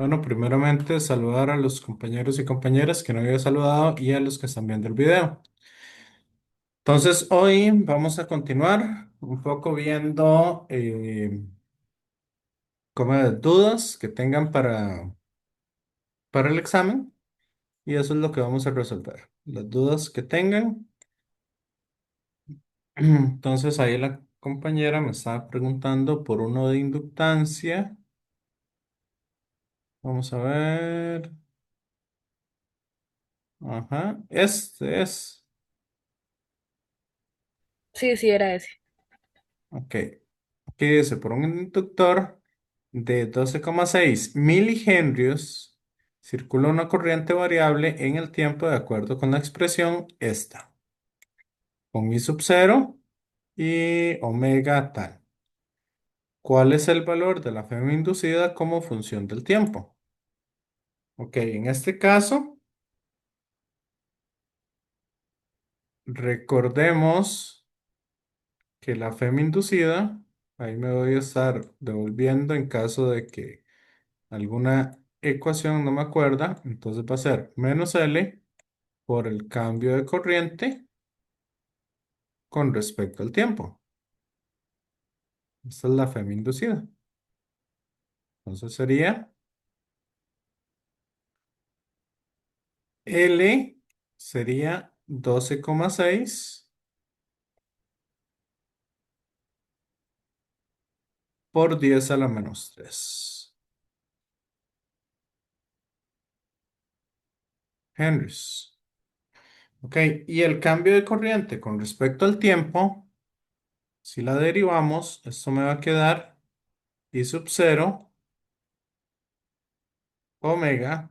Bueno, primeramente saludar a los compañeros y compañeras que no había saludado y a los que están viendo el video. Entonces, hoy vamos a continuar un poco viendo como dudas que tengan para el examen y eso es lo que vamos a resolver. Las dudas que tengan. Entonces, ahí la compañera me estaba preguntando por uno de inductancia. Vamos a ver. Ajá, este es. Sí, sí, era ese. Ok. Aquí dice, por un inductor de 12,6 milihenrios circula una corriente variable en el tiempo de acuerdo con la expresión esta, con I sub 0 y omega tal. ¿Cuál es el valor de la FM inducida como función del tiempo? Ok, en este caso, recordemos que la FM inducida, ahí me voy a estar devolviendo en caso de que alguna ecuación no me acuerda, entonces va a ser menos L por el cambio de corriente con respecto al tiempo. Esta es la FEM inducida. Entonces sería L sería 12,6 por 10 a la menos 3 henries. Ok, y el cambio de corriente con respecto al tiempo, si la derivamos, esto me va a quedar I sub 0 omega,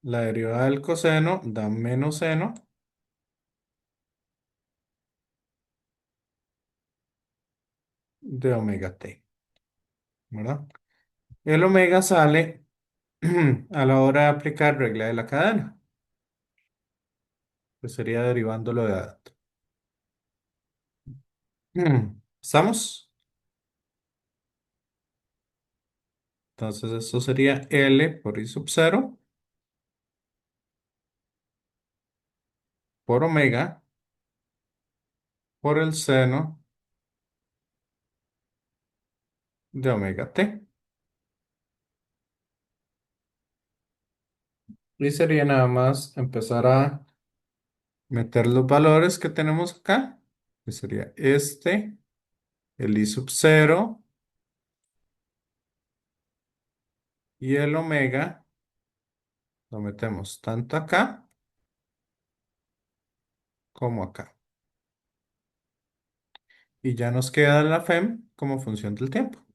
la derivada del coseno da menos seno de omega t, ¿verdad? El omega sale a la hora de aplicar regla de la cadena, que sería derivándolo de adapto. ¿Estamos? Entonces esto sería L por I sub 0 por omega por el seno de omega t. Y sería nada más empezar a meter los valores que tenemos acá, que sería este, el I sub 0 y el omega, lo metemos tanto acá como acá. Y ya nos queda la FEM como función del tiempo.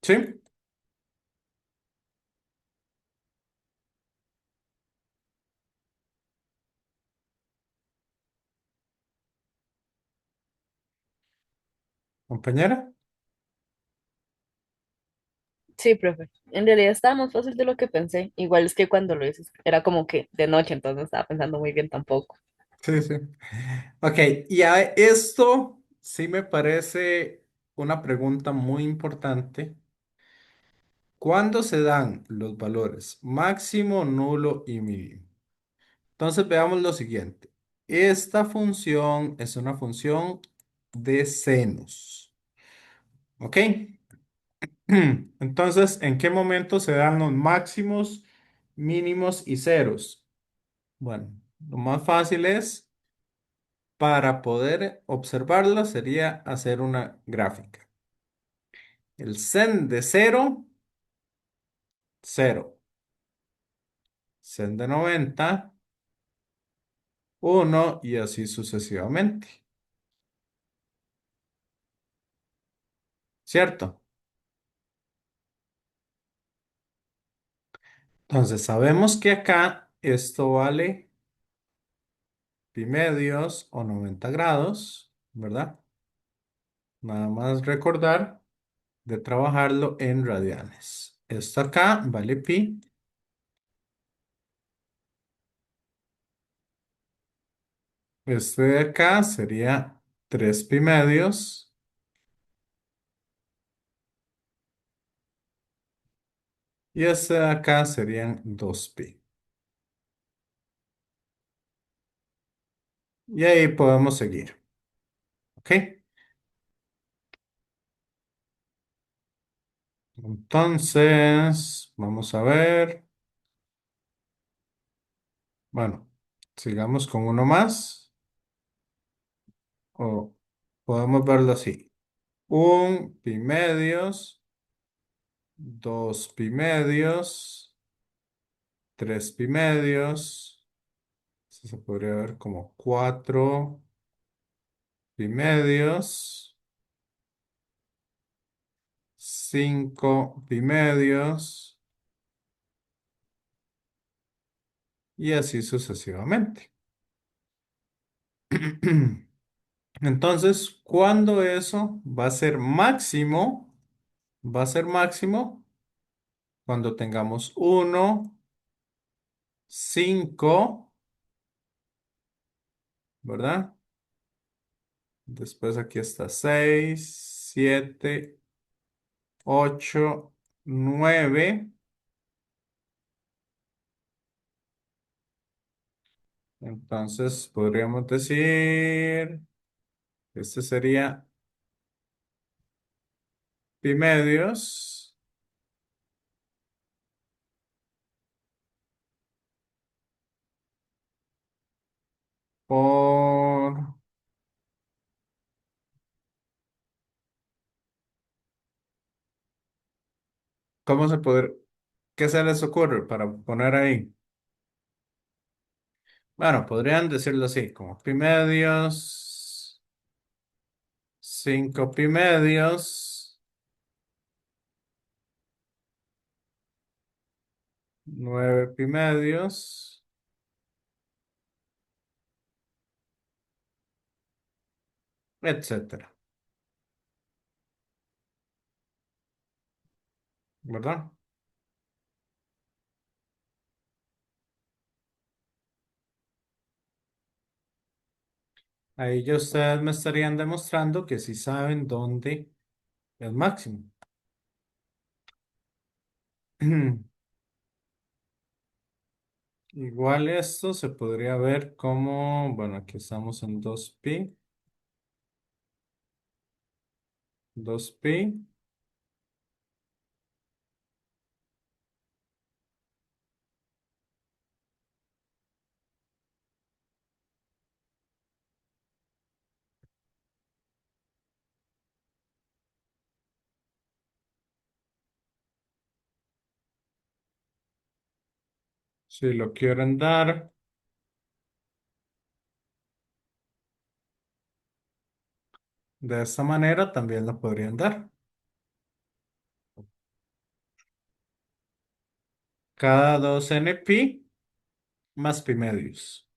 ¿Sí? Compañera. Sí, profe. En realidad estaba más fácil de lo que pensé. Igual es que cuando lo hice era como que de noche, entonces no estaba pensando muy bien tampoco. Sí, sí. Ok, y a esto sí me parece una pregunta muy importante. ¿Cuándo se dan los valores máximo, nulo y mínimo? Entonces veamos lo siguiente. Esta función es una función de senos. ¿Ok? Entonces, ¿en qué momento se dan los máximos, mínimos y ceros? Bueno, lo más fácil es, para poder observarlo, sería hacer una gráfica. El sen de cero, cero. Sen de 90, uno y así sucesivamente. ¿Cierto? Entonces, sabemos que acá esto vale pi medios o 90 grados, ¿verdad? Nada más recordar de trabajarlo en radianes. Esto acá vale pi. Este de acá sería 3 pi medios Y este de acá serían 2pi. Y ahí podemos seguir. ¿Ok? Entonces, vamos a ver. Bueno, sigamos con uno más. O podemos verlo así. Un pi medios, dos pi medios, tres pi medios. Eso se podría ver como cuatro pi medios, cinco pi medios y así sucesivamente. Entonces, cuando eso va a ser máximo, va a ser máximo cuando tengamos uno, 5, ¿verdad? Después aquí está 6, 7, 8, 9. Entonces podríamos decir, este sería pi medios por, ¿cómo se podría, qué se les ocurre para poner ahí? Bueno, podrían decirlo así, como pi medios, 5 pi medios, 9 pi medios, etcétera, ¿verdad? Ahí ya ustedes me estarían demostrando que sí saben dónde es máximo. Igual esto se podría ver como, bueno, aquí estamos en 2pi, 2pi. Si lo quieren dar de esta manera, también lo podrían dar. Cada 2 pi más pi medios.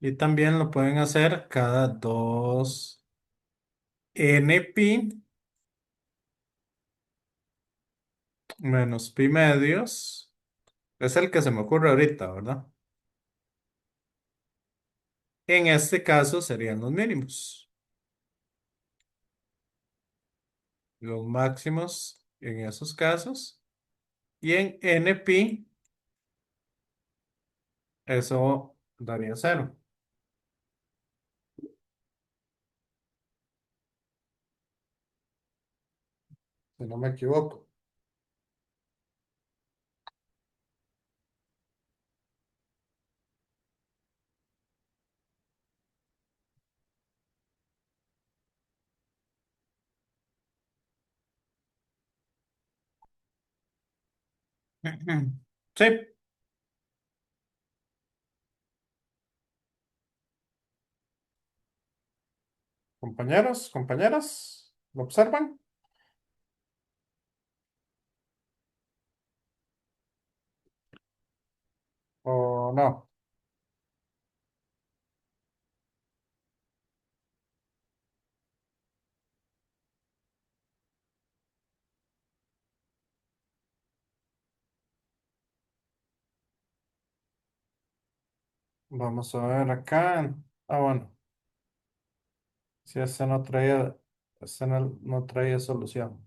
Y también lo pueden hacer cada 2 pi menos pi medios. Es el que se me ocurre ahorita, ¿verdad? En este caso serían los mínimos. Los máximos en esos casos. Y en npi, eso daría cero, si no me equivoco. Sí, compañeros, compañeras, ¿lo observan o no? Vamos a ver acá. Ah, bueno, si ese no traía. Este no trae solución.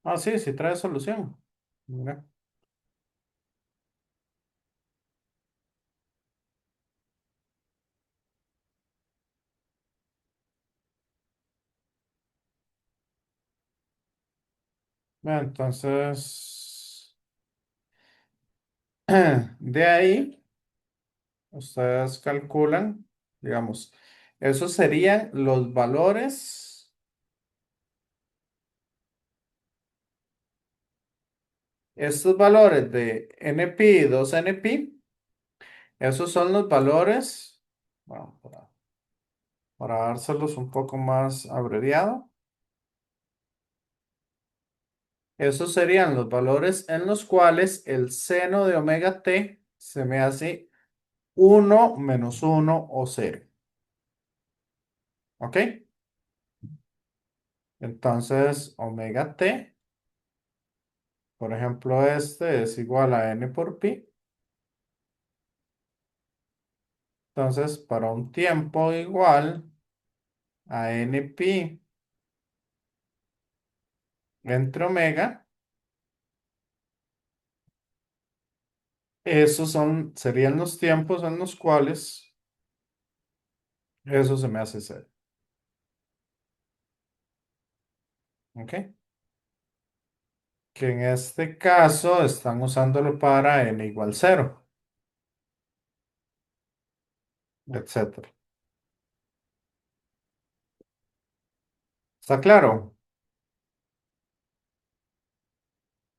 Ah, sí, sí trae solución. Mira. Entonces, de ahí, ustedes calculan, digamos, esos serían los valores. Estos valores de NP y 2 NP, esos son los valores, bueno, para dárselos un poco más abreviado, esos serían los valores en los cuales el seno de omega t se me hace 1 - 1 o 0. ¿Ok? Entonces, omega t, por ejemplo, este es igual a n por pi. Entonces, para un tiempo igual a np entre omega, serían los tiempos en los cuales eso se me hace cero. ¿Ok? Que en este caso están usándolo para n igual 0, etcétera. ¿Está claro,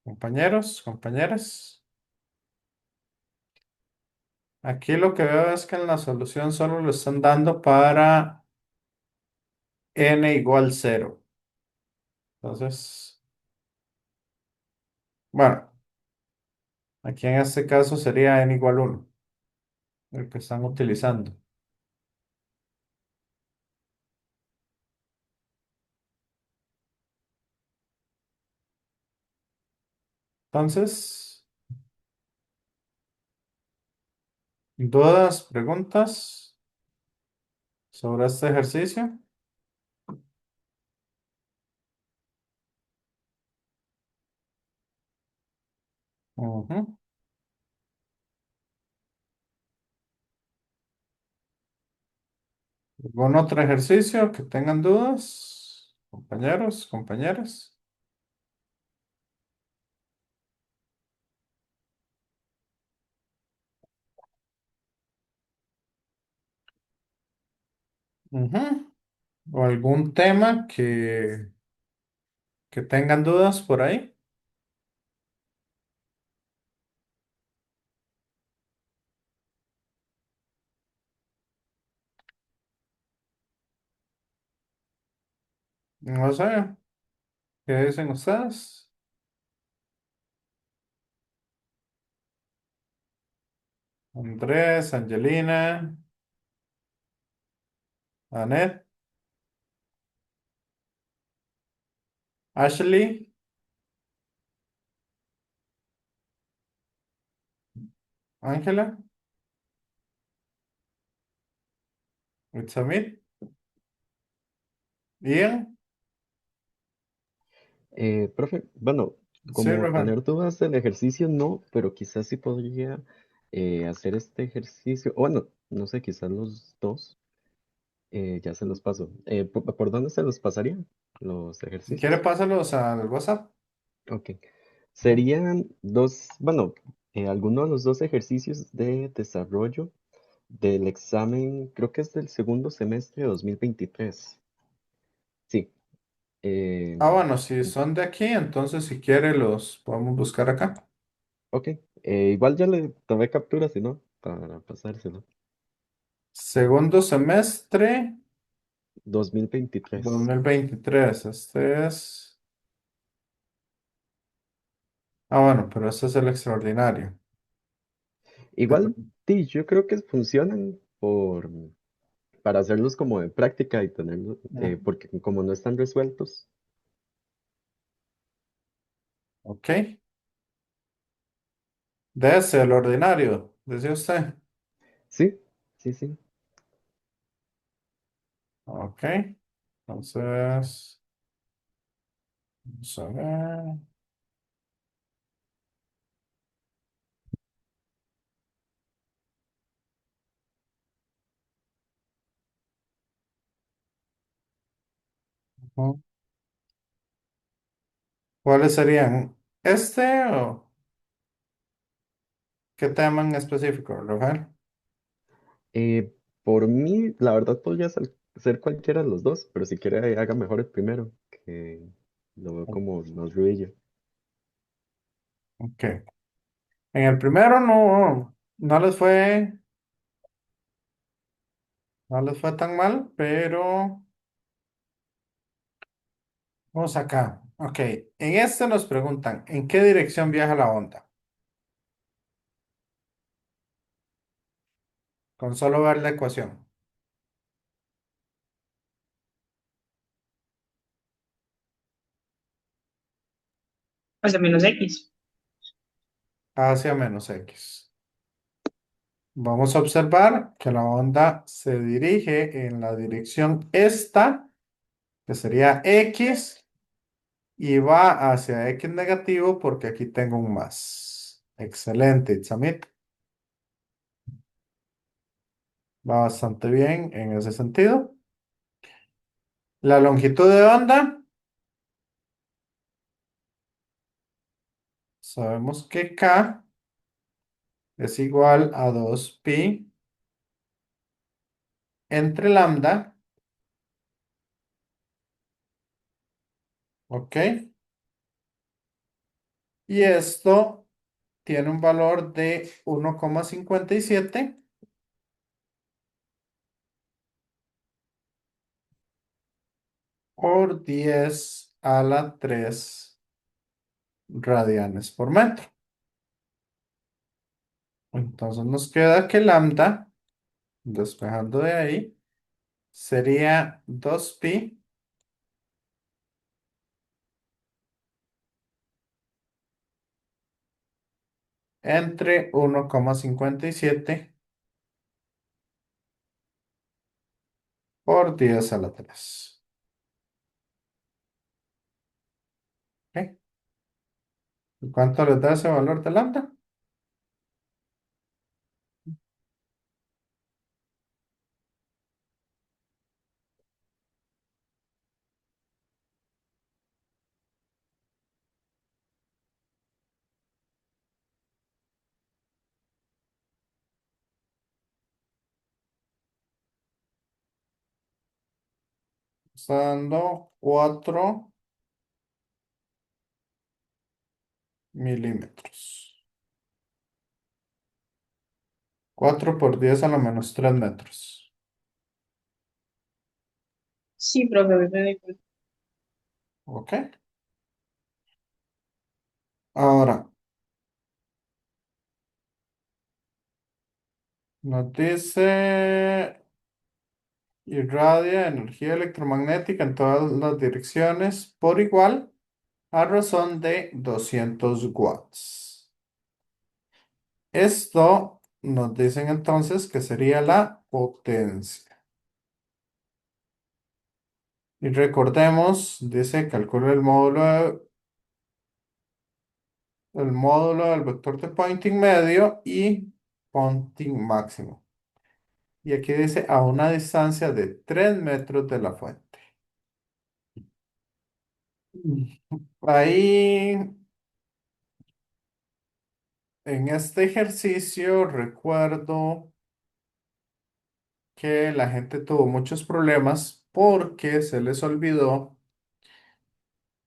compañeros, compañeras? Aquí lo que veo es que en la solución solo lo están dando para n igual 0. Entonces, bueno, aquí en este caso sería n igual 1, el que están utilizando. Entonces, ¿dudas, preguntas sobre este ejercicio? Ujú. ¿Algún otro ejercicio que tengan dudas? Compañeros, compañeras. Ujú. ¿O algún tema que tengan dudas por ahí? No sé, ¿qué dicen ustedes? Andrés, Angelina, Anet, Ashley, Ángela, Itzamit, Ian. Profe, bueno, Sí, como Rafael. tener dudas del ejercicio no, pero quizás sí podría hacer este ejercicio. O bueno, no sé, quizás los dos, ya se los paso. ¿Por dónde se los pasarían los Si quiere, ejercicios? pásalos al WhatsApp. Ok. Ujú. Serían dos, bueno, algunos de los dos ejercicios de desarrollo del examen, creo que es del segundo semestre de 2023. Sí. eh, Ah, bueno, si son de aquí, entonces si quiere los podemos buscar acá. ok. Igual ya le tomé captura, si no, para pasárselo. Segundo semestre, 2023. 2023. Este es. Ah, bueno, pero este es el extraordinario. Igual, sí, yo creo que funcionan para hacerlos como de práctica y tenerlos, Mm, porque como no están resueltos. ok. De ese, el ordinario, decía usted. Sí, sí, sí. Ok, entonces, vamos a ver. Ujú. ¿Cuáles serían? ¿Este o qué tema en específico, Rafael? Eh, por mí, la verdad podría ser cualquiera de los dos, pero si quiere haga mejor el primero, que lo veo como más ruido. Ok. En el primero no les fue tan mal, pero vamos acá. Ok. En este nos preguntan, ¿en qué dirección viaja la onda? Con solo ver la ecuación. Hacia menos X. Hacia menos X. Vamos a observar que la onda se dirige en la dirección esta, que sería X, y va hacia X negativo porque aquí tengo un más. Excelente, Itzamit. Va bastante bien en ese sentido. La longitud de onda, sabemos que K es igual a 2pi entre lambda, ¿ok? Y esto tiene un valor de 1,57 por 10 a la 3 radianes por metro. Entonces nos queda que lambda, despejando de ahí, sería 2pi entre 1,57 por 10 a la 3. ¿Ok? ¿Y cuánto les da ese valor de lambda? Está dando 4 milímetros. 4 por 10 a la menos 3 metros. Sí, profe, me di cuenta. ¿Ok? Ahora, nos dice irradia energía electromagnética en todas las direcciones por igual a razón de 200 watts. Esto nos dicen entonces que sería la potencia. Y recordemos, dice, calcula el módulo del vector de Poynting medio y Poynting máximo. Y aquí dice a una distancia de 3 metros de la fuente. Ahí, en este ejercicio, recuerdo que la gente tuvo muchos problemas porque se les olvidó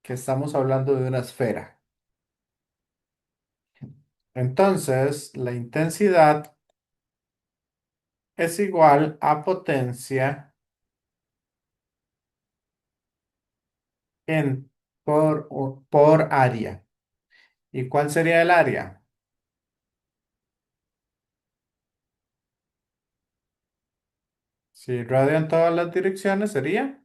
que estamos hablando de una esfera. Entonces, la intensidad es igual a potencia en, por área. ¿Y cuál sería el área? Si radio en todas las direcciones sería.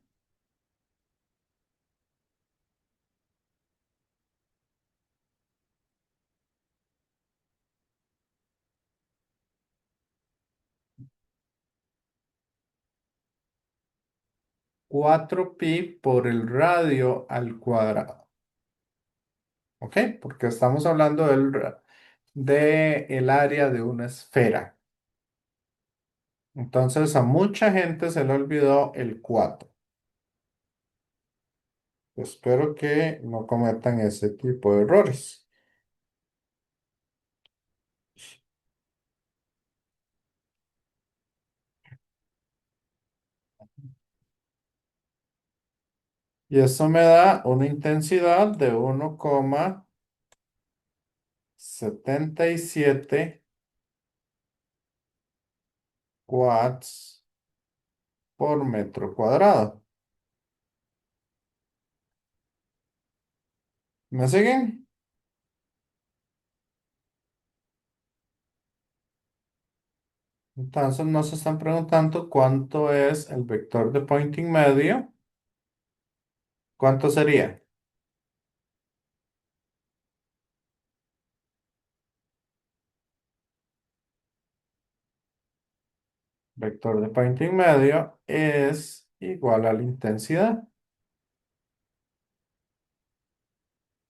4pi por el radio al cuadrado. ¿Ok? Porque estamos hablando de el área de una esfera. Entonces a mucha gente se le olvidó el 4. Espero que no cometan ese tipo de errores. Y eso me da una intensidad de 1,77 watts por metro cuadrado. ¿Me siguen? Entonces nos están preguntando cuánto es el vector de Poynting medio. ¿Cuánto sería? Vector de Poynting medio es igual a la intensidad.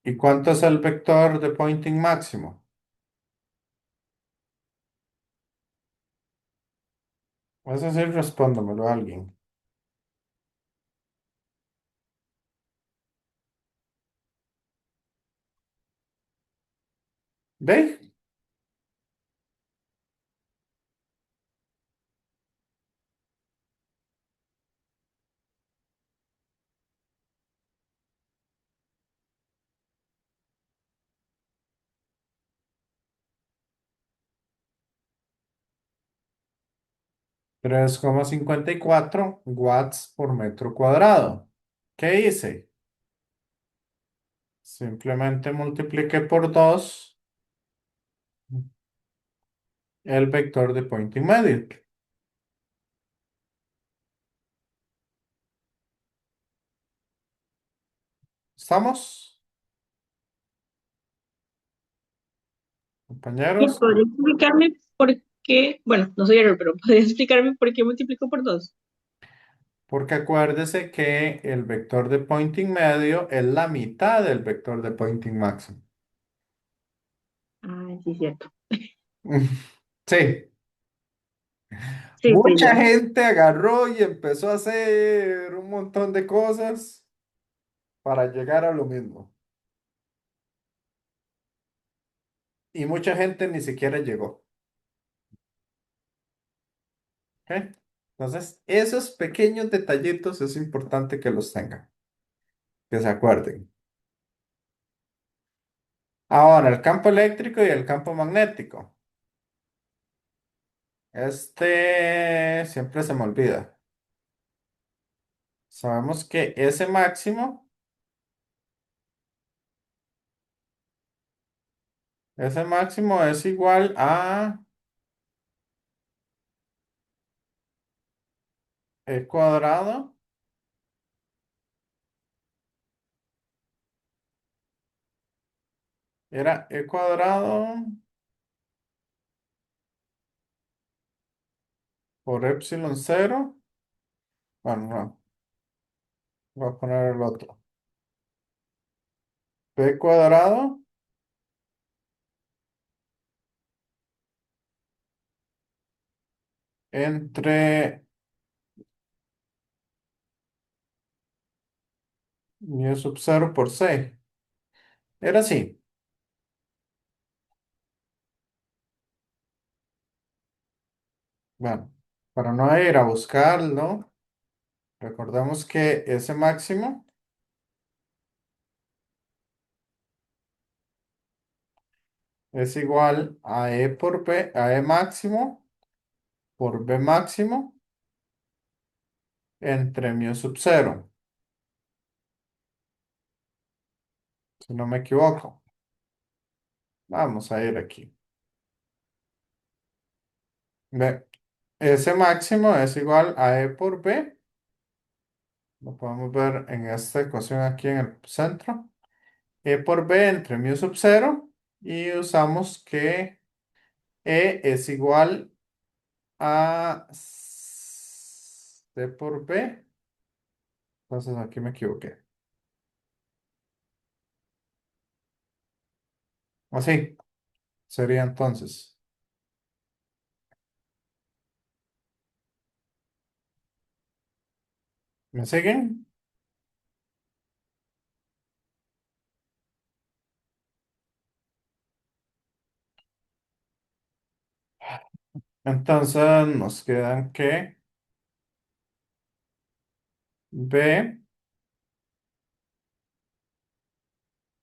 ¿Y cuánto es el vector de Poynting máximo? Eso sí, respóndamelo a alguien. ¿Ve? 3,54 watts por metro cuadrado. ¿Qué hice? Simplemente multipliqué por 2 el vector de Poynting medio. ¿Estamos, ¿Y compañeros? podría explicarme por qué? Bueno, no soy error, pero ¿podría explicarme por qué multiplico por 2? Porque acuérdese que el vector de Poynting medio es la mitad del vector de Poynting máximo. Ah, sí, cierto. Sí, Sí, sí, mucha ya. gente agarró y empezó a hacer un montón de cosas para llegar a lo mismo. Y mucha gente ni siquiera llegó. ¿Ok? Entonces, esos pequeños detallitos es importante que los tengan, que se acuerden. Ahora, el campo eléctrico y el campo magnético. Este siempre se me olvida. Sabemos que ese máximo es igual a E cuadrado. Era E cuadrado por epsilon cero. Bueno, no, voy a poner el otro. P cuadrado entre mu sub 0 por C. Era así. Bueno, para no ir a buscarlo, recordemos que ese máximo es igual a E por B, a E máximo por B máximo entre mu sub 0, si no me equivoco. Vamos a ir aquí. Ve, ese máximo es igual a E por B. Lo podemos ver en esta ecuación aquí en el centro. E por B entre mu sub 0 y usamos que E es igual a C por B Entonces aquí me equivoqué. Así sería entonces. ¿Me siguen? Entonces nos quedan que B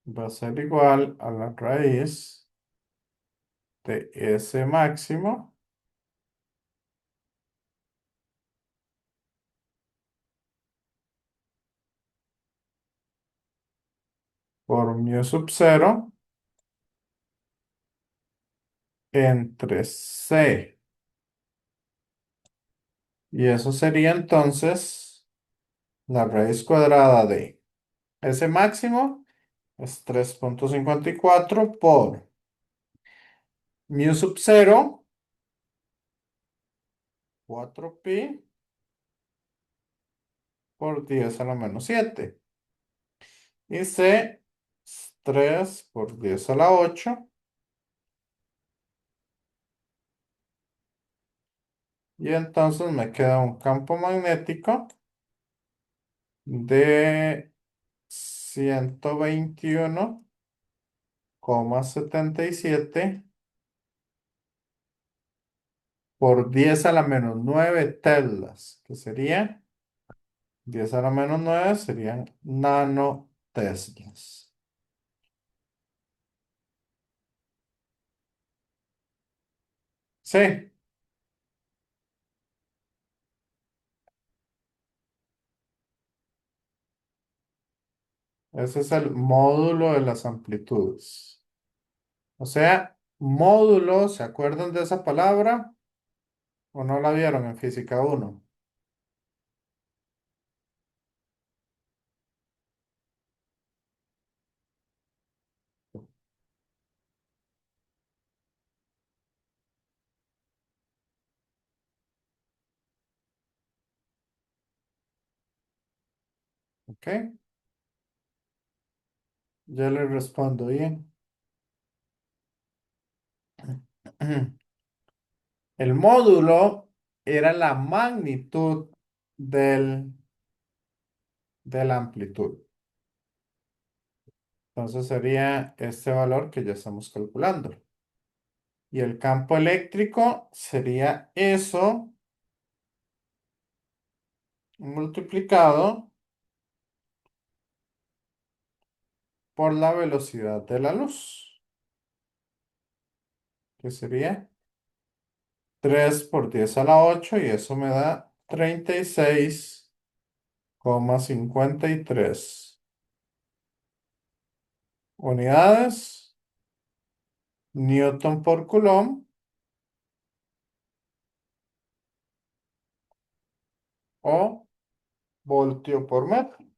va a ser igual a la raíz de S máximo por mu sub 0 entre C. Y eso sería entonces la raíz cuadrada de S máximo es 3,54 por mu sub 0, 4pi por 10 a la menos 7. Y C es 3 por 10 a la 8. Y entonces me queda un campo magnético de 121,77 por 10 a la menos 9 teslas, que sería 10 a la menos 9 serían nanoteslas. Sí, ese es el módulo de las amplitudes. O sea, módulo, ¿se acuerdan de esa palabra o no la vieron en física uno? ¿Ok? Ya le respondo bien. El módulo era la magnitud del, de la amplitud. Entonces sería este valor que ya estamos calculando. Y el campo eléctrico sería eso multiplicado por la velocidad de la luz, que sería 3 por 10 a la 8 y eso me da 36,53 unidades Newton por Coulomb o voltio por metro.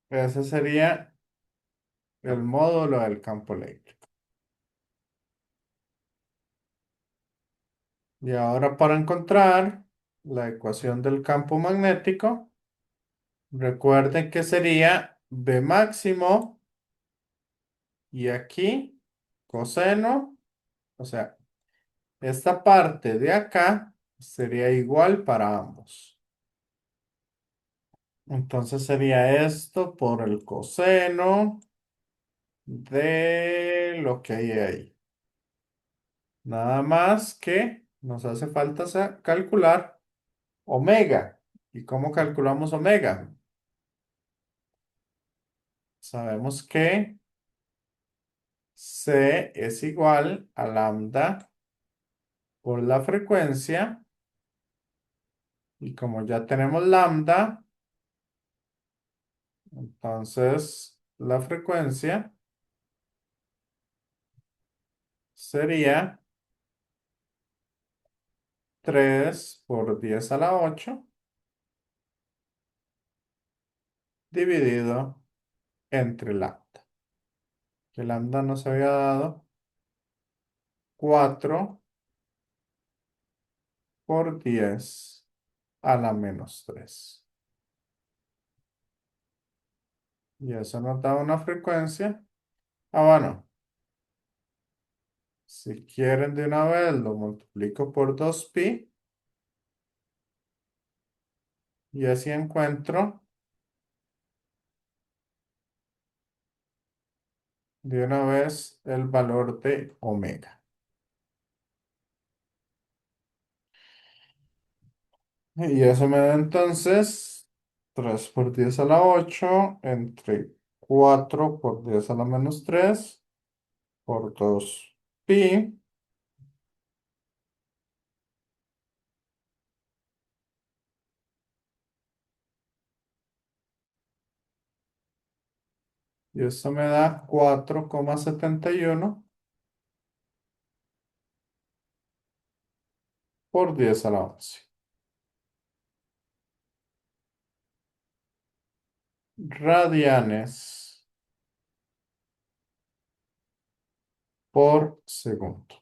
Ese sería el módulo del campo eléctrico. Y ahora para encontrar la ecuación del campo magnético, recuerden que sería B máximo y aquí coseno, o sea, esta parte de acá sería igual para ambos. Entonces sería esto por el coseno de lo que hay ahí. Nada más que nos hace falta calcular omega. ¿Y cómo calculamos omega? Sabemos que C es igual a lambda por la frecuencia. Y como ya tenemos lambda, entonces la frecuencia sería 3 por 10 a la 8 dividido entre lambda. Que lambda nos había dado 4 por 10 a la menos 3. Y eso nos da una frecuencia. Ah, bueno, si quieren de una vez lo multiplico por 2pi y así encuentro de una vez el valor de omega. Y eso me da entonces 3 por 10 a la 8 entre 4 por 10 a la menos 3 por 2pi. Y eso me da 4,71 por 10 a la 11 radianes por segundo.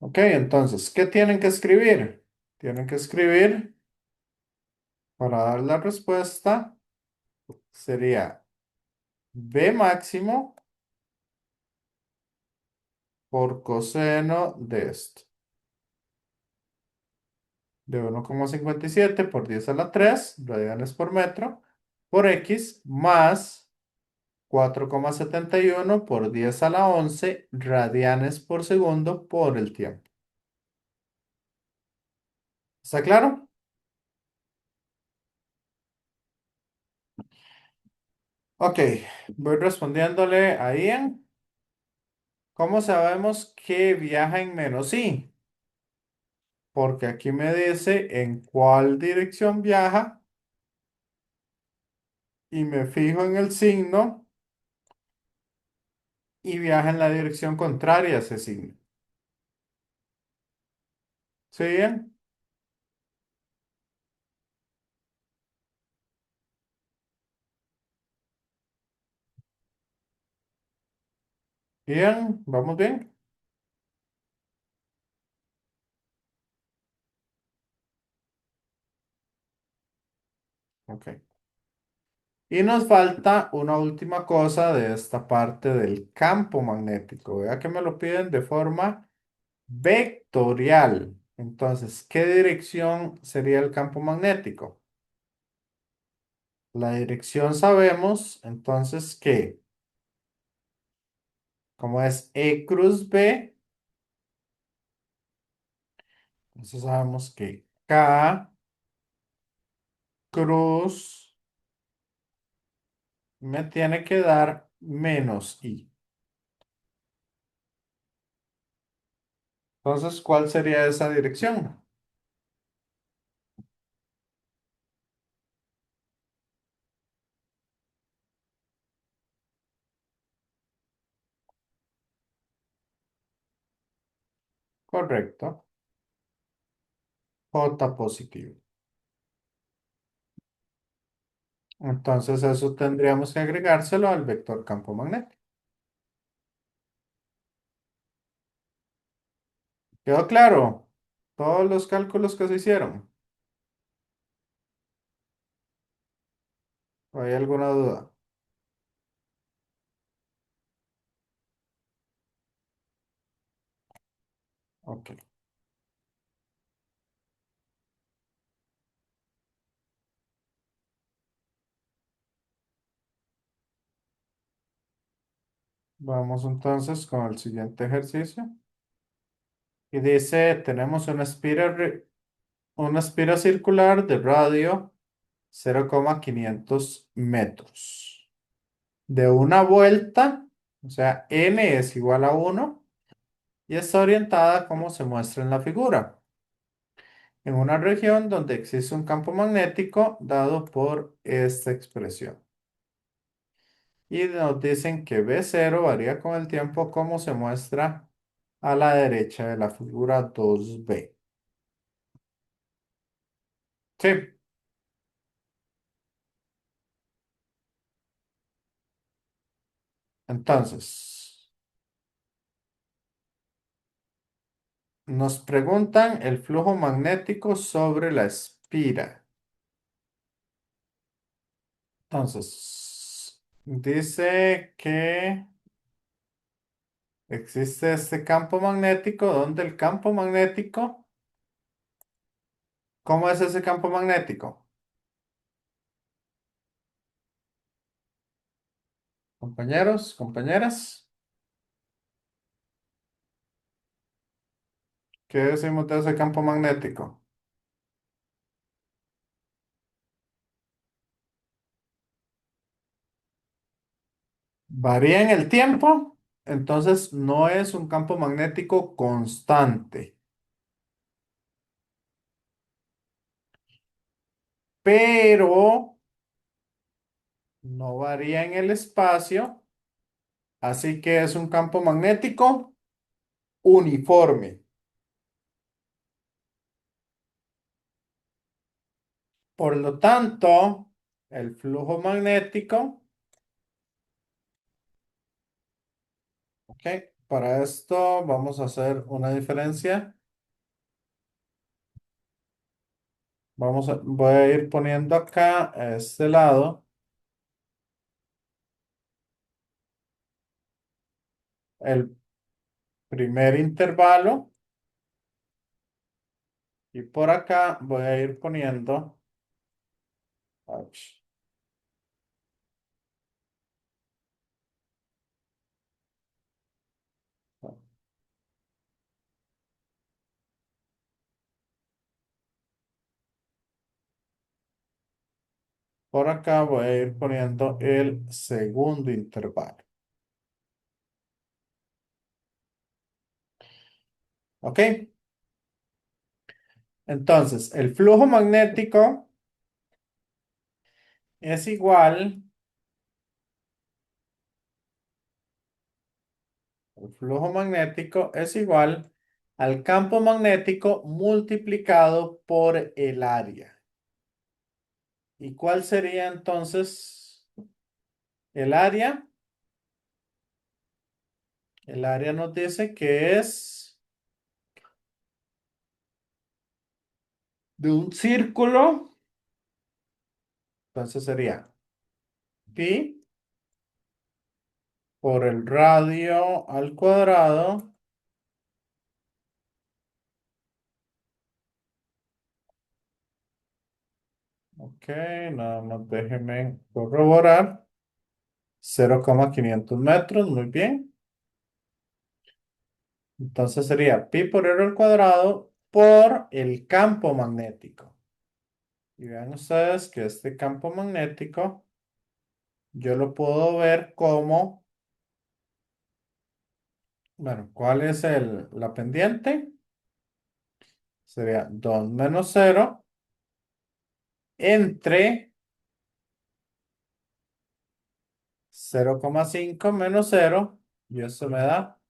Ok, entonces, ¿qué tienen que escribir? Tienen que escribir para dar la respuesta, sería B máximo por coseno de esto. De 1,57 por 10 a la 3 radianes por metro, por X, más 4,71 por 10 a la 11 radianes por segundo por el tiempo. ¿Está claro? Ok, voy respondiéndole a Ian. ¿Cómo sabemos que viaja en menos I? Porque aquí me dice en cuál dirección viaja y me fijo en el signo y viaja en la dirección contraria a ese signo. ¿Sí, Ian? Ian, ¿vamos bien? Ok. Y nos falta una última cosa de esta parte del campo magnético. Vea que me lo piden de forma vectorial. Entonces, ¿qué dirección sería el campo magnético? La dirección sabemos, entonces, que como es E cruz B, entonces sabemos que K cruz me tiene que dar menos I. Entonces, ¿cuál sería esa dirección? Correcto. J positivo. Entonces, eso tendríamos que agregárselo al vector campo magnético. ¿Quedó claro? Todos los cálculos que se hicieron. ¿O hay alguna duda? Ok. Vamos entonces con el siguiente ejercicio. Y dice, tenemos una espira circular de radio 0,500 metros. De una vuelta, o sea, n es igual a 1 y está orientada como se muestra en la figura, en una región donde existe un campo magnético dado por esta expresión. Y nos dicen que B0 varía con el tiempo como se muestra a la derecha de la figura 2B. Sí, entonces, Nos preguntan el flujo magnético sobre la espira. Entonces, dice que existe este campo magnético donde el campo magnético, ¿cómo es ese campo magnético? Compañeros, compañeras, ¿qué decimos de ese campo magnético? Varía en el tiempo, entonces no es un campo magnético constante, pero no varía en el espacio, así que es un campo magnético uniforme. Por lo tanto, el flujo magnético, ok, para esto vamos a hacer una diferencia. Voy a ir poniendo acá a este lado el primer intervalo y por acá voy a ir poniendo, ouch, por acá voy a ir poniendo el segundo intervalo. ¿Ok? Entonces, el flujo magnético es igual, el flujo magnético es igual al campo magnético multiplicado por el área. ¿Y cuál sería entonces el área? El área nos dice que es de un círculo, entonces sería pi por el radio al cuadrado. Ok, nada más déjenme corroborar. 0,500 metros, muy bien. Entonces sería pi por r al cuadrado por el campo magnético. Y vean ustedes que este campo magnético yo lo puedo ver como, bueno, ¿cuál es la pendiente? Sería 2 menos 0 entre 0,5 menos 0 y eso me da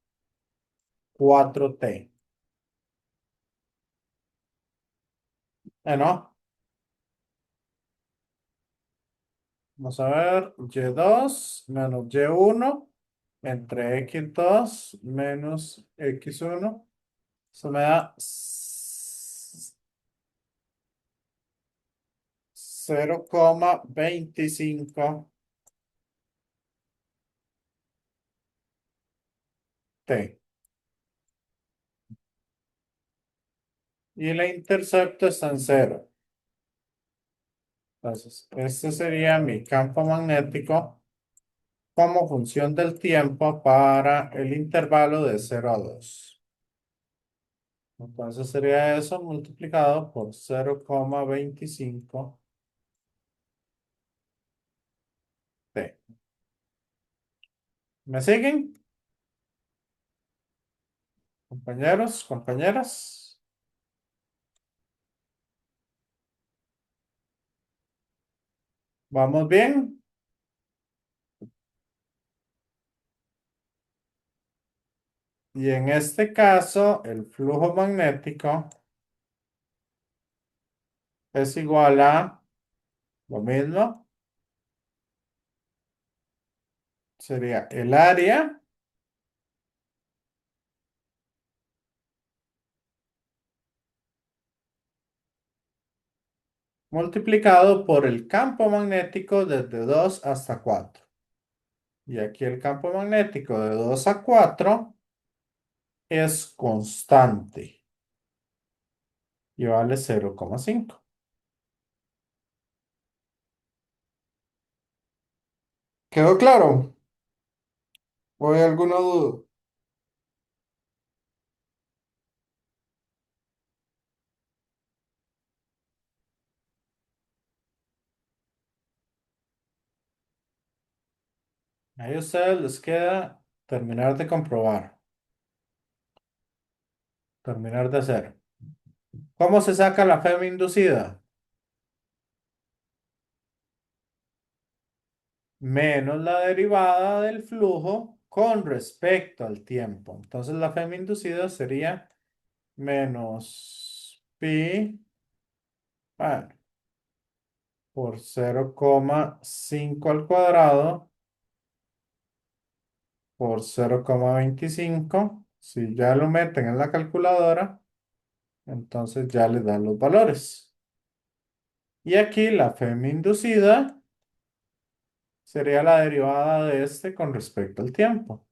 4t. No, vamos a ver, y2 menos y1 entre x2 menos x1. Eso me da 0,25t. Y la intercepto está en 0. Entonces, este sería mi campo magnético como función del tiempo para el intervalo de 0 a 2. Entonces sería eso multiplicado por 0,25t. ¿Me siguen, compañeros, compañeras? ¿Vamos bien? Y en este caso, el flujo magnético es igual a lo mismo. Sería el área multiplicado por el campo magnético desde 2 hasta 4. Y aquí el campo magnético de 2 a 4 es constante y vale 0,5. ¿Quedó claro? ¿O hay alguna duda? Ahí a ustedes les queda terminar de comprobar, terminar de hacer. ¿Cómo se saca la FEM inducida? Menos la derivada del flujo con respecto al tiempo. Entonces la FEM inducida sería menos pi, bueno, por 0,5 al cuadrado por 0,25. Si ya lo meten en la calculadora, entonces ya les dan los valores. Y aquí la FEM inducida sería la derivada de este con respecto al tiempo.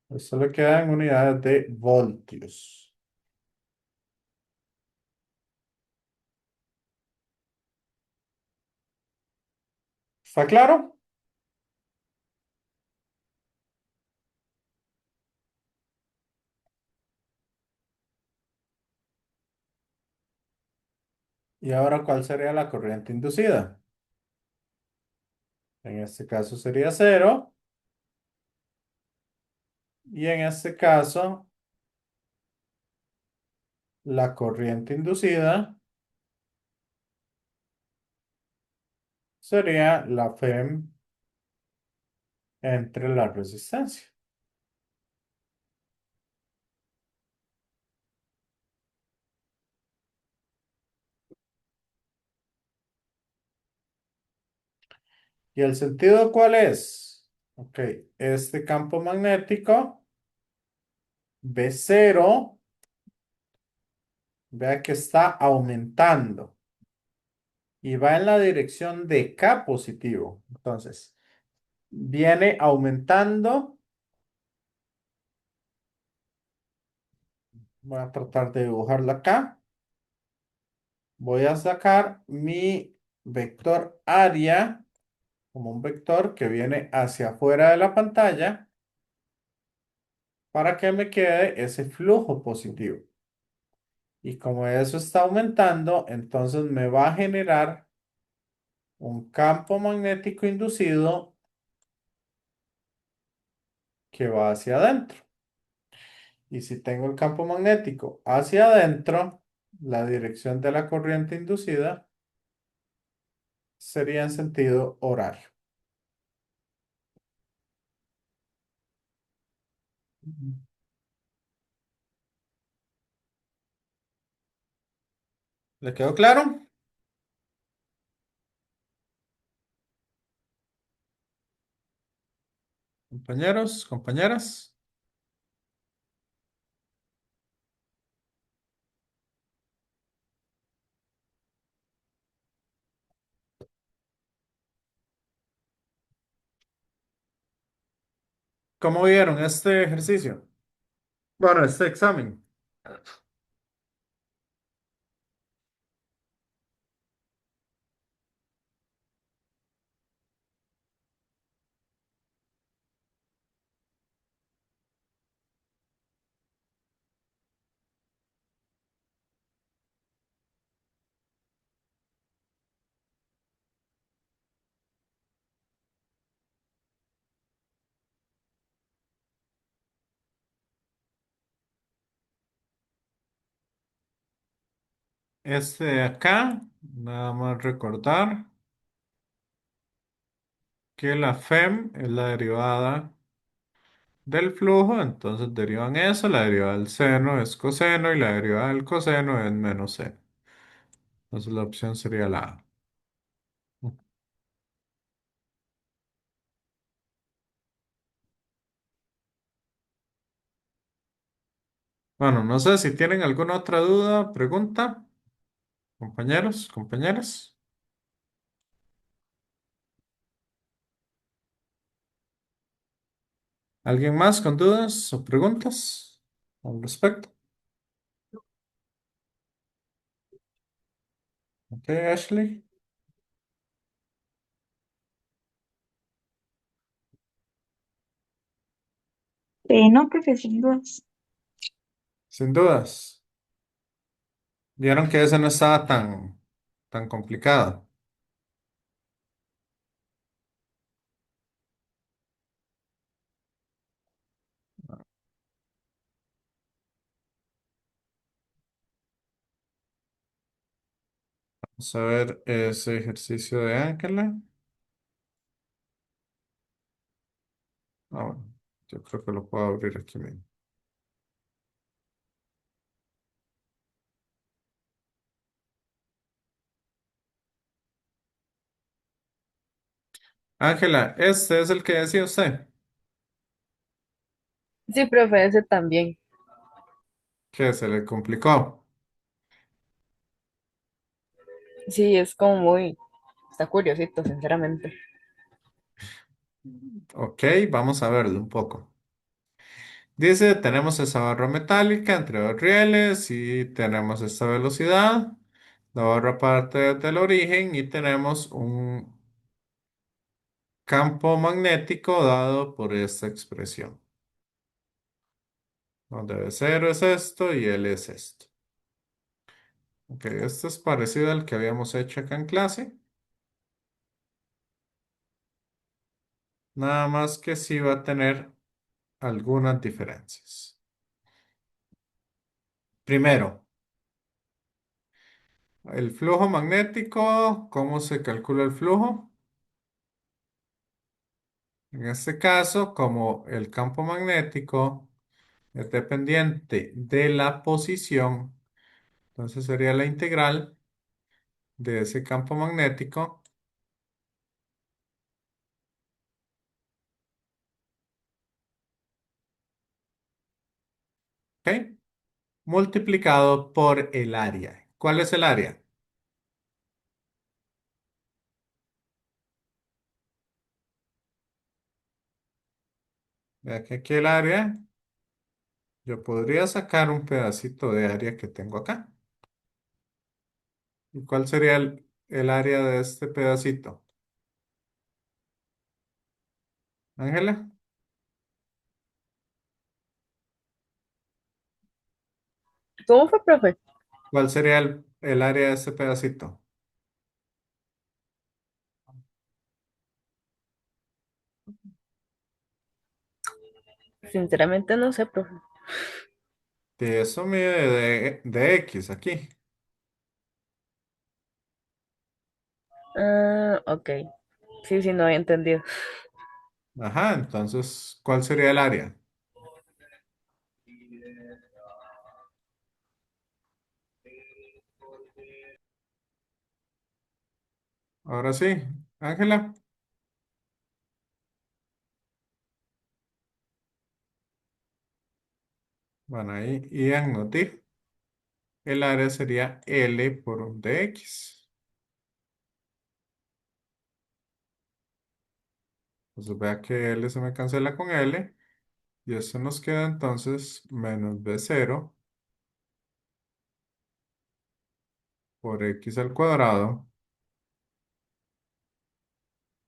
Eso le queda en unidades de voltios. ¿Está claro? Y ahora, ¿cuál sería la corriente inducida? En este caso sería cero. Y en este caso, la corriente inducida sería la FEM entre la resistencia. ¿Y el sentido cuál es? Ok, este campo magnético B0, vea que está aumentando y va en la dirección de K positivo. Entonces, viene aumentando. Voy a tratar de dibujarlo acá. Voy a sacar mi vector área como un vector que viene hacia afuera de la pantalla para que me quede ese flujo positivo. Y como eso está aumentando, entonces me va a generar un campo magnético inducido que va hacia adentro. Y si tengo el campo magnético hacia adentro, la dirección de la corriente inducida sería en sentido horario. ¿Le quedó claro? Compañeros, compañeras. ¿Cómo vieron este ejercicio? Bueno, este examen. Este de acá, nada más recordar que la FEM es la derivada del flujo, entonces derivan eso, la derivada del seno es coseno y la derivada del coseno es menos seno. Entonces la opción sería la A. Bueno, no sé si tienen alguna otra duda, pregunta. compañeros, compañeras. ¿Alguien más con dudas o preguntas al respecto? Ok, Ashley. No, profe, sin dudas. Sin dudas. Vieron que ese no estaba tan complicado. Vamos a ver ese ejercicio de Ángela. Bueno, yo creo que lo puedo abrir aquí mismo. Ángela, este es el que decía usted, Sí, profe, ese también. que se le complicó. Sí, es como muy, está curiosito, sinceramente. Ok, vamos a verlo un poco. Dice, tenemos esa barra metálica entre dos rieles y tenemos esta velocidad. La barra parte desde el origen y tenemos un campo magnético dado por esta expresión, donde B0 es esto y L es esto. Ok, esto es parecido al que habíamos hecho acá en clase, nada más que sí va a tener algunas diferencias. Primero, el flujo magnético, ¿cómo se calcula el flujo? En este caso, como el campo magnético es dependiente de la posición, entonces sería la integral de ese campo magnético, ¿ok? Multiplicado por el área. ¿Cuál es el área? Vea que aquí el área, yo podría sacar un pedacito de área que tengo acá. ¿Y cuál sería el área de este pedacito? Ángela, ¿Cómo fue, profe? ¿cuál sería el área de este pedacito? Sinceramente no sé, profe. De eso mide de X aquí. Ah, ok. Sí, sí, no había entendido. Ajá, entonces, ¿cuál sería el área? Ahora sí, Ángela. Bueno, ahí Ian nos dijo. El área sería L por un dx. Entonces vea que L se me cancela con L. Y eso nos queda entonces menos B0 por X al cuadrado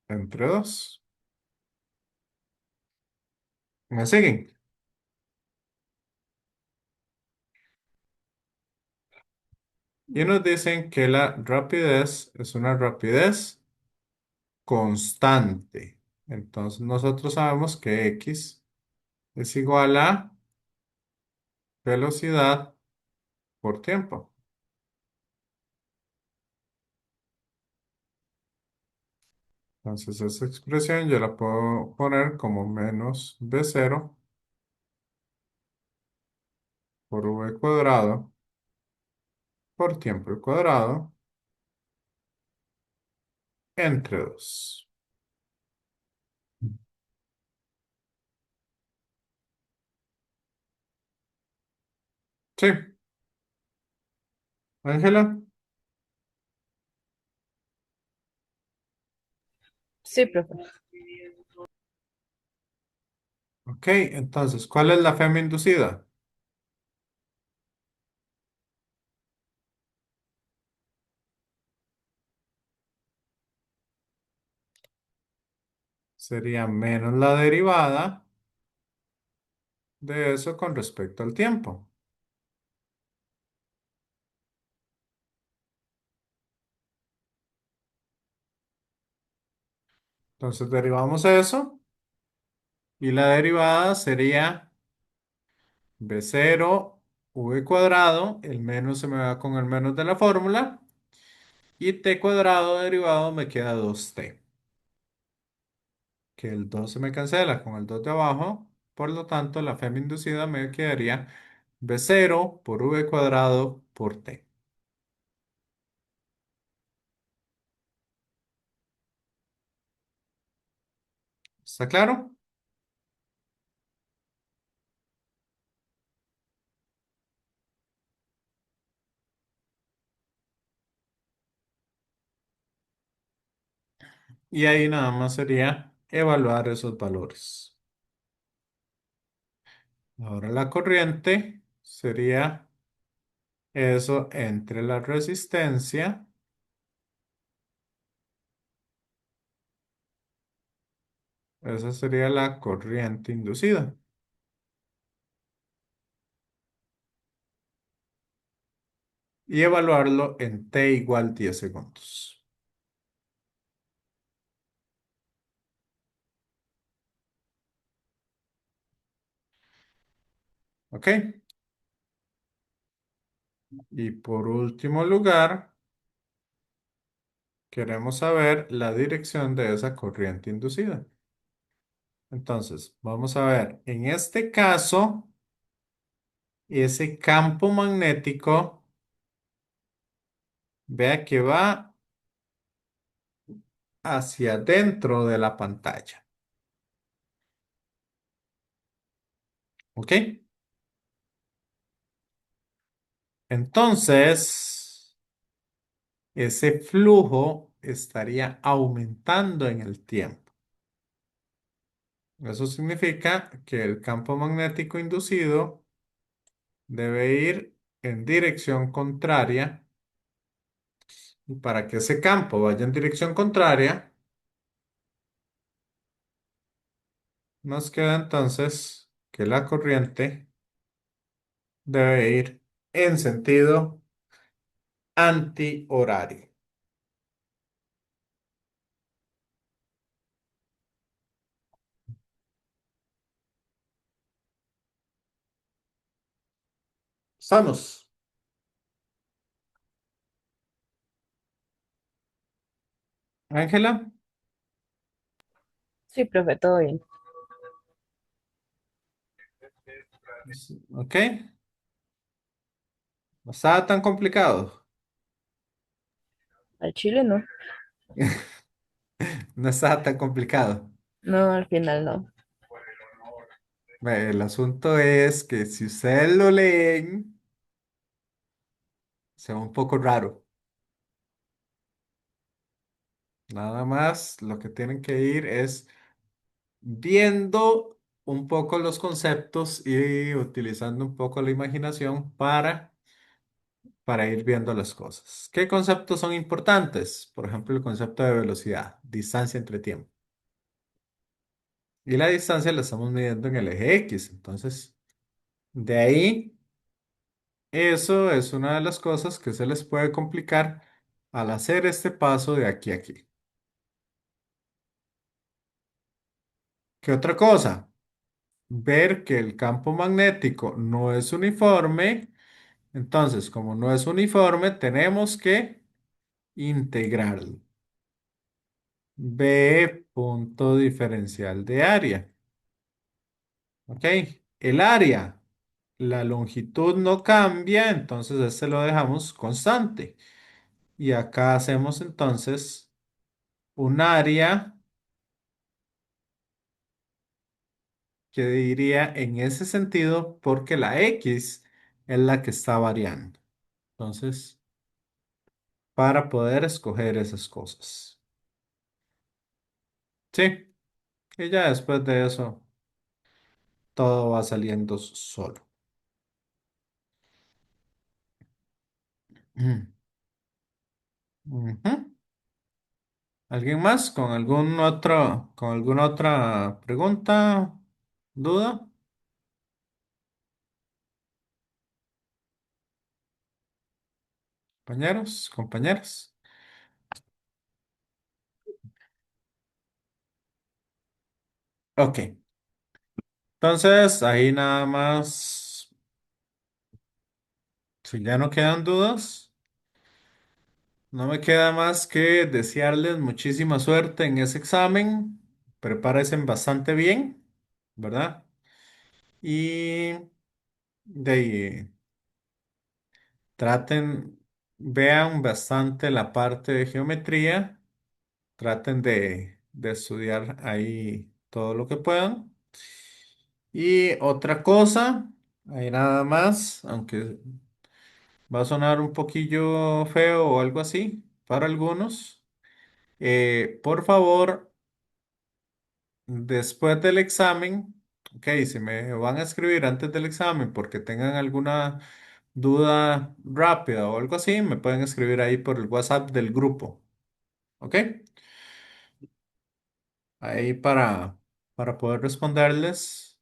entre 2. ¿Me siguen? Y nos dicen que la rapidez es una rapidez constante. Entonces nosotros sabemos que X es igual a velocidad por tiempo. Entonces esa expresión yo la puedo poner como menos B0 por V cuadrado por tiempo al cuadrado entre 2. Sí, Ángela. Sí, profe. Ok, entonces, ¿cuál es la fema inducida? Sería menos la derivada de eso con respecto al tiempo. Entonces derivamos eso y la derivada sería b0 v cuadrado, el menos se me va con el menos de la fórmula, y t cuadrado derivado me queda 2t, que el 2 se me cancela con el 2 de abajo, por lo tanto la fema inducida me quedaría b0 por v cuadrado por t. ¿Está claro? Y ahí nada más sería evaluar esos valores. Ahora la corriente sería eso entre la resistencia, esa sería la corriente inducida, y evaluarlo en t igual 10 segundos. ¿Ok? Y por último lugar, queremos saber la dirección de esa corriente inducida. Entonces, vamos a ver, en este caso, ese campo magnético, vea que va hacia dentro de la pantalla. ¿Ok? Entonces, ese flujo estaría aumentando en el tiempo. Eso significa que el campo magnético inducido debe ir en dirección contraria. Y para que ese campo vaya en dirección contraria, nos queda entonces que la corriente debe ir en sentido antihorario. ¿Estamos? Ángela, Sí, profe, todo bien. ¿ok? No estaba tan complicado. Al chile no. No estaba tan complicado. No, al final no. El asunto es que si ustedes lo leen, se va un poco raro. Nada más lo que tienen que ir es viendo un poco los conceptos y utilizando un poco la imaginación para ir viendo las cosas. ¿Qué conceptos son importantes? Por ejemplo, el concepto de velocidad, distancia entre tiempo. Y la distancia la estamos midiendo en el eje X. Entonces, de ahí, eso es una de las cosas que se les puede complicar al hacer este paso de aquí a aquí. ¿Qué otra cosa? Ver que el campo magnético no es uniforme. Entonces, como no es uniforme, tenemos que integrarlo. B punto diferencial de área. ¿Ok? El área, la longitud no cambia, entonces este lo dejamos constante. Y acá hacemos entonces un área que diría en ese sentido porque la X es la que está variando. Entonces, para poder escoger esas cosas. Sí, y ya después de eso todo va saliendo solo. Ujú. ¿Alguien más con alguna otra pregunta, duda? Compañeros, compañeras. Ok, entonces ahí nada más, si ya no quedan dudas, no me queda más que desearles muchísima suerte en ese examen. Prepárense bastante bien, ¿verdad? Y de ahí, traten, vean bastante la parte de geometría, traten de estudiar ahí todo lo que puedan. Y otra cosa, ahí nada más, aunque va a sonar un poquillo feo o algo así para algunos, por favor, después del examen, ok, si me van a escribir antes del examen porque tengan alguna duda rápida o algo así, me pueden escribir ahí por el WhatsApp del grupo, ok, ahí para poder responderles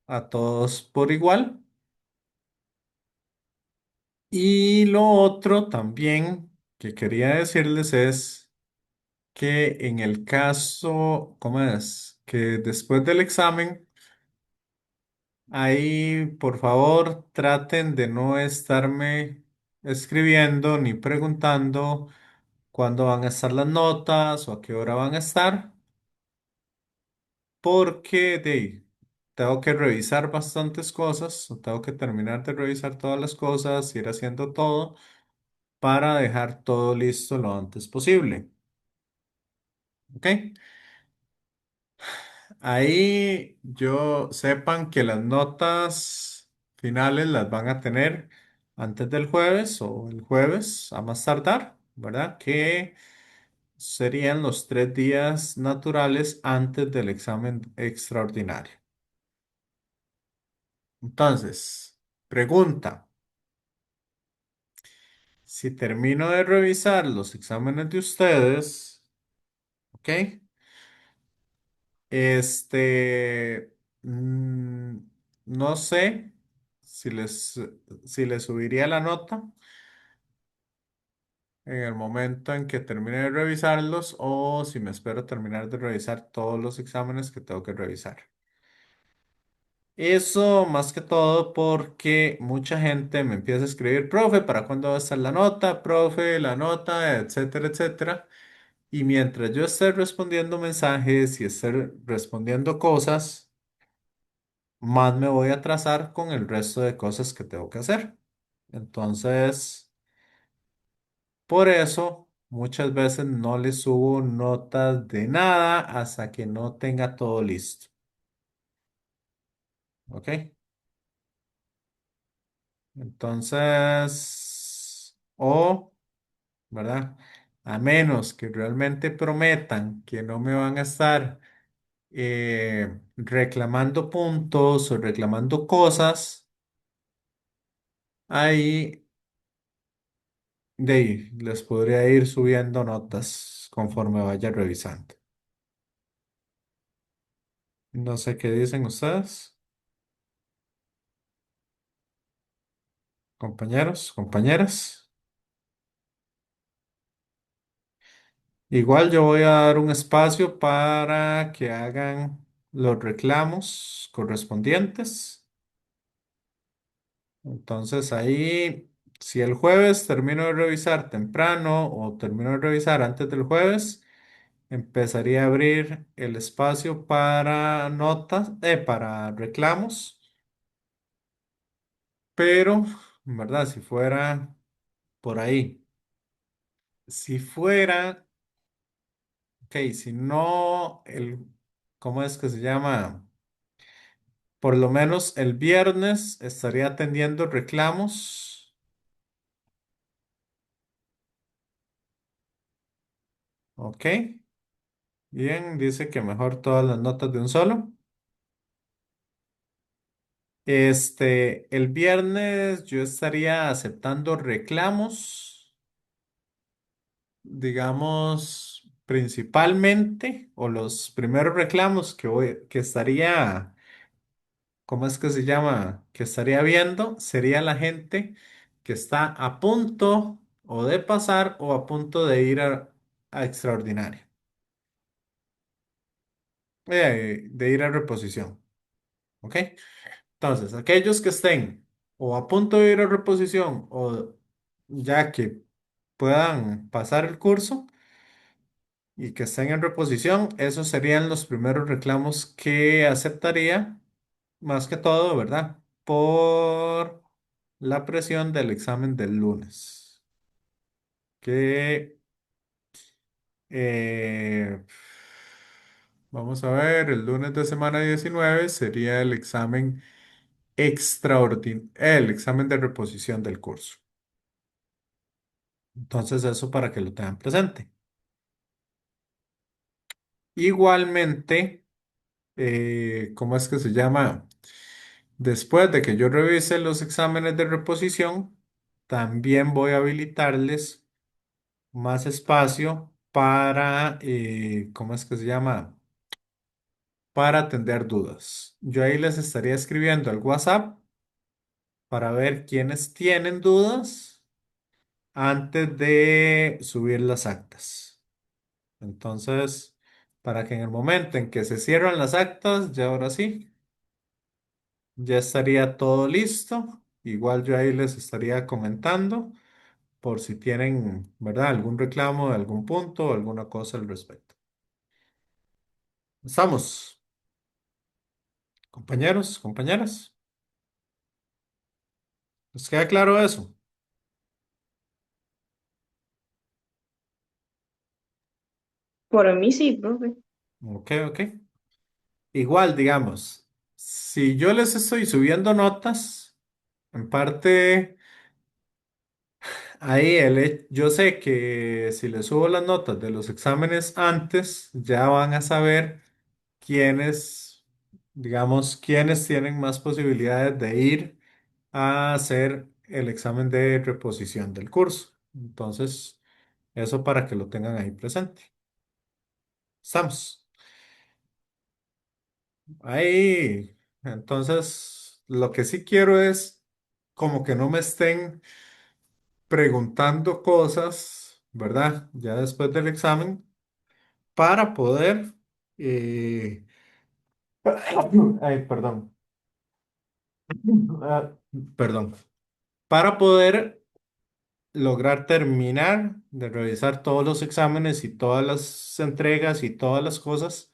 a todos por igual. Y lo otro también que quería decirles es que en el caso, ¿cómo es? Que después del examen, ahí por favor traten de no estarme escribiendo ni preguntando cuándo van a estar las notas o a qué hora van a estar, porque tengo que revisar bastantes cosas, o tengo que terminar de revisar todas las cosas, ir haciendo todo para dejar todo listo lo antes posible. ¿Ok? Ahí yo sepan que las notas finales las van a tener antes del jueves o el jueves a más tardar, ¿verdad? Que serían los 3 días naturales antes del examen extraordinario. Entonces, pregunta, si termino de revisar los exámenes de ustedes, ¿ok? Este, mm, no sé si les subiría la nota en el momento en que termine de revisarlos o si me espero terminar de revisar todos los exámenes que tengo que revisar. Eso más que todo porque mucha gente me empieza a escribir, profe, ¿para cuándo va a estar la nota? Profe, la nota, etcétera, etcétera. Y mientras yo esté respondiendo mensajes y esté respondiendo cosas, más me voy a atrasar con el resto de cosas que tengo que hacer. Entonces, por eso muchas veces no le subo notas de nada hasta que no tenga todo listo. ¿Ok? Entonces, ¿verdad? A menos que realmente prometan que no me van a estar reclamando puntos o reclamando cosas, ahí les podría ir subiendo notas conforme vaya revisando. No sé qué dicen ustedes, compañeros, compañeras. Igual yo voy a dar un espacio para que hagan los reclamos correspondientes. Entonces ahí, si el jueves termino de revisar temprano o termino de revisar antes del jueves, empezaría a abrir el espacio para notas, para reclamos. Pero, ¿verdad? Si fuera por ahí, si fuera, ok, si no, ¿cómo es que se llama? Por lo menos el viernes estaría atendiendo reclamos, ok. Bien, dice que mejor todas las notas de un solo. El viernes yo estaría aceptando reclamos, digamos, principalmente, o los primeros reclamos que estaría, ¿cómo es que se llama? Que estaría viendo, sería la gente que está a punto o de pasar o a punto de ir a extraordinaria, de ir a reposición, ¿ok? Entonces, aquellos que estén o a punto de ir a reposición o ya que puedan pasar el curso y que estén en reposición, esos serían los primeros reclamos que aceptaría, más que todo, ¿verdad? Por la presión del examen del lunes, que eh, vamos a ver, el lunes de semana 19 sería el examen el examen de reposición del curso. Entonces, eso para que lo tengan presente. Igualmente, ¿cómo es que se llama? Después de que yo revise los exámenes de reposición, también voy a habilitarles más espacio para, ¿cómo es que se llama? Para atender dudas. Yo ahí les estaría escribiendo al WhatsApp para ver quiénes tienen dudas antes de subir las actas. Entonces, para que en el momento en que se cierran las actas, ya ahora sí, ya estaría todo listo. Igual yo ahí les estaría comentando por si tienen, ¿verdad? Algún reclamo de algún punto o alguna cosa al respecto. ¿Estamos, compañeros, compañeras? ¿Les queda claro eso? Por mí sí, profe. Ok, ok. Igual, digamos, si yo les estoy subiendo notas, en parte... Ahí yo sé que si le subo las notas de los exámenes antes, ya van a saber quiénes, digamos, quiénes tienen más posibilidades de ir a hacer el examen de reposición del curso. Entonces, eso para que lo tengan ahí presente. Estamos. Ahí. Entonces, lo que sí quiero es como que no me estén preguntando cosas, ¿verdad? Ya después del examen para poder, eh, ay, perdón, Ah, perdón, para poder lograr terminar de revisar todos los exámenes y todas las entregas y todas las cosas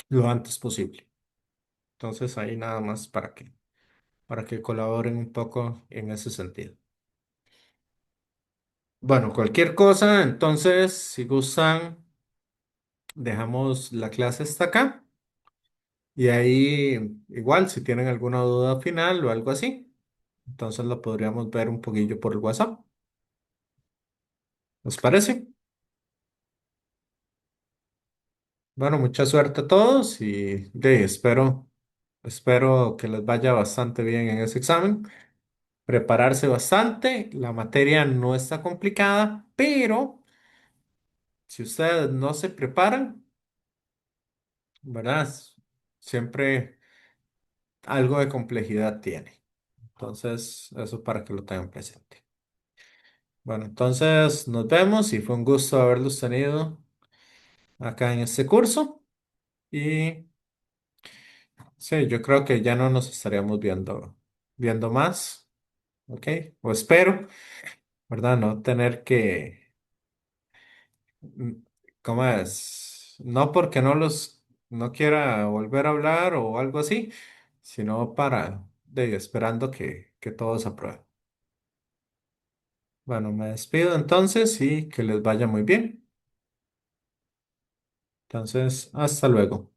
lo antes posible. Entonces ahí nada más para que colaboren un poco en ese sentido. Bueno, cualquier cosa, entonces, si gustan, dejamos la clase hasta acá. Y ahí, igual, si tienen alguna duda final o algo así, entonces lo podríamos ver un poquillo por el WhatsApp. ¿Les parece? Bueno, mucha suerte a todos y espero que les vaya bastante bien en ese examen. Prepararse bastante. La materia no está complicada, pero si ustedes no se preparan, ¿verdad? Siempre algo de complejidad tiene. Entonces, eso para que lo tengan presente. Bueno, entonces nos vemos y fue un gusto haberlos tenido acá en este curso. Y sí, yo creo que ya no nos estaríamos viendo más, ¿ok? O espero, ¿verdad? No tener mm, ¿cómo es? No porque no quiera volver a hablar o algo así, sino esperando que todos aprueben. Bueno, me despido entonces y que les vaya muy bien. Entonces, hasta luego.